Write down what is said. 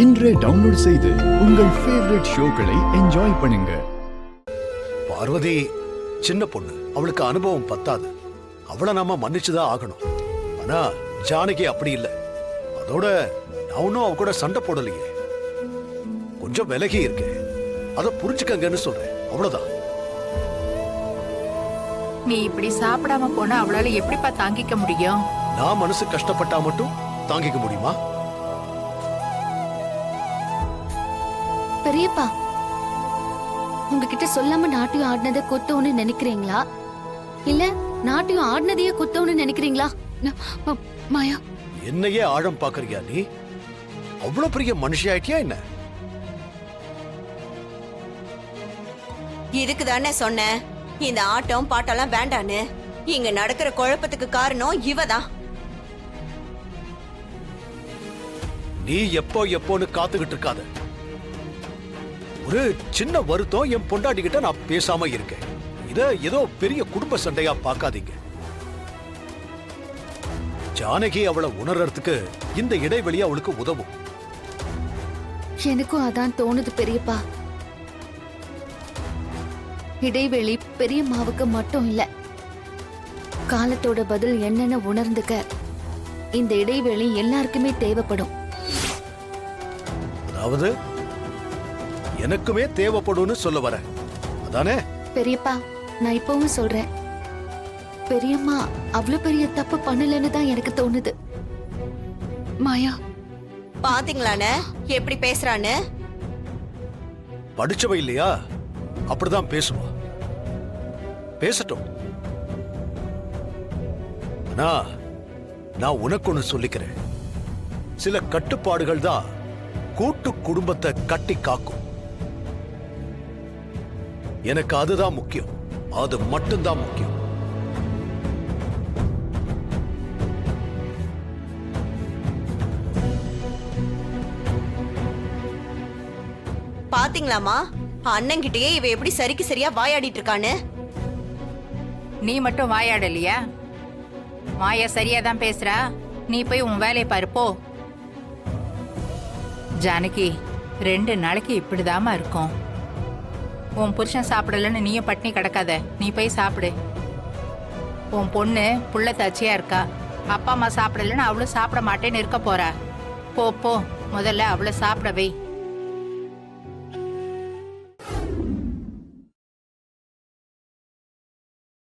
இன்றே டவுன்லோட் செய்து உங்கள் ஃபேவரட் ஷோக்களை என்ஜாய் பண்ணுங்க. பார்வதி சின்ன பொண்ணு, அவளுக்கு அனுபவம் பத்தாது. அவளை நாம மன்னிச்சுதான் ஆகணும். ஆனா ஜானகி அப்படி இல்லை. அதோட நான் ஒன்னும் அவ கூட சண்டை போடலையே, கொஞ்சம் விலகி இருக்கேன். அதை புரிஞ்சுக்கங்கன்னு சொல்றேன், அவ்வளவுதான். நீ இப்படி சாப்பிடாம போனா அவளால எப்படிப்பா தாங்கிக்க முடியும்? நான் மனசு கஷ்டப்பட்டா மட்டும் தாங்கிக்க முடியுமா? பெரியப்பா, உங்ககிட்ட சொல்லாம நாட்டியம் ஆடினதை கொத்தோன்னு நினைக்கிறீங்களா, இல்ல நாட்டியம் ஆடினதையே கொத்தோன்னு நினைக்கிறீங்களா? மாயா, என்னையே ஆழம் பாக்குறியா நீ? அவ்வளவு பெரிய மனுஷியாயிட்டியா என்ன? இதுக்கு தானே சொன்னேன் இந்த ஆட்டம் பாட்டெல்லாம் வேண்டான்னு. இங்க நடக்கிற குழப்பத்துக்கு காரணம் இவதான். நீ எப்போன்னு காத்துக்கிட்டு இருக்காத. ஒரு சின்ன வருத்தம் என் பொண்டாட்டி கிட்ட நான் பேசாம இருக்கேன். இத ஏதோ பெரிய குடும்ப சண்டையா பார்க்காதீங்க. ஜானகி அவளை உணர்றதுக்கு இந்த இடைவெளி அவளுக்கு உதவும். எனக்கும் அதான் தோணுது பெரியப்பா. இடைவெளி பெரியம்மாவுக்கு மட்டும் இல்ல, காலத்தோட பதில் என்னன்னு உணர்ந்துக்க இந்த இடைவெளி எல்லாருக்குமே தேவைப்படும். அதாவது எனக்குமே தேவைப்படும்னு சொல்ல வர அதானே? பெரியப்பா, நான் இப்பவும் சொல்றேன், பெரியம்மா அவ்வளவு பெரிய தப்பு பண்ணலன்னு தான் எனக்கு தோணுது. மாயா, பாத்தீங்களானே எப்படி பேசுறான்னு? படிச்சவ இல்லையா, அப்படிதான் பேசுவா. பேசட்டும். ஆனா நான் உனக்கு ஒண்ணு சொல்லிக்கிறேன். சில கட்டுப்பாடுகள் தான் கூட்டு குடும்பத்தை கட்டி காக்கும். எனக்கு அதுதான் முக்கியம், அது மட்டும்தான் முக்கியம். பாத்தீங்களாமா, அண்ணன்கிட்டயே இவ எப்படி சரிக்கு சரியா வாயாடிட்டு இருக்கான்னு? நீ மட்டும் வாயாடலையா? மாயா சரியா தான் பேசுறா. நீ போய் உன் வேலையை பாரு போ. ஜானகி, 2 நாளைக்கு இப்படிதாமா இருக்கும். உன் புருஷன் சாப்பிடலன்னு நீயும் பட்னி கிடக்காத. நீ போய் சாப்பிடு. உன் பொண்ணு புள்ள தச்சியா இருக்கா. அப்பா அம்மா சாப்பிடலன்னு அவளும் சாப்பிட மாட்டேன்னு இருக்க போறா. போ போ, முதல்ல அவளை சாப்பிட வை.